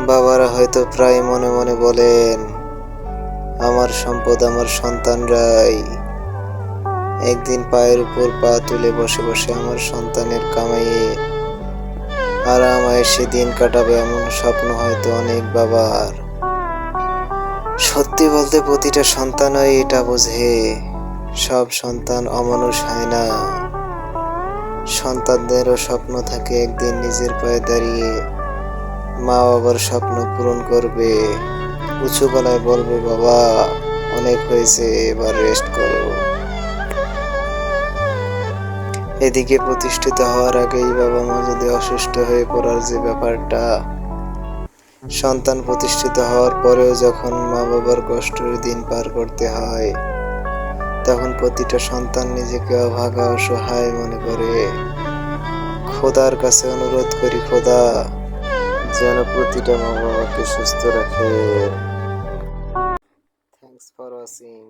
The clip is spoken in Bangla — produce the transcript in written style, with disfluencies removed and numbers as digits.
বাবারা হয়তো প্রায় মনে মনে বলেন, আমার সম্পদ আমার সন্তানরাই। একদিন পায়ের উপর পা তুলে বসে বসে আমার সন্তানের কামাইয়ে আরাম আয়েশে দিন কাটাবে এমন স্বপ্ন হয়তো অনেক বাবার। সত্যি বলতে প্রতিটা সন্তানই এটা বোঝে, সব সন্তান অমানুষ হয় না। সন্তানদেরও স্বপ্ন থাকে একদিন নিজের পায়ে দাঁড়িয়ে মা বাবার স্বপ্ন পূরণ করবে, উঁচু গলায় বলবে, বাবা অনেক হয়েছে, এবার রেস্ট করো। এদিকে প্রতিষ্ঠিত হওয়ার আগেই বাবা মা যদি অসুস্থ হয়ে পড়ার যে ব্যাপারটা, সন্তান প্রতিষ্ঠিত হওয়ার পরেও যখন মা বাবার কষ্টের দিন পার করতে হয়, তখন প্রতিটা সন্তান নিজেকে অভাগা অসহায় মনে করে। খোদার কাছে অনুরোধ করি, খোদা যেন প্রতিটা মা বাবাকে সুস্থ রাখে। Thanks for watching.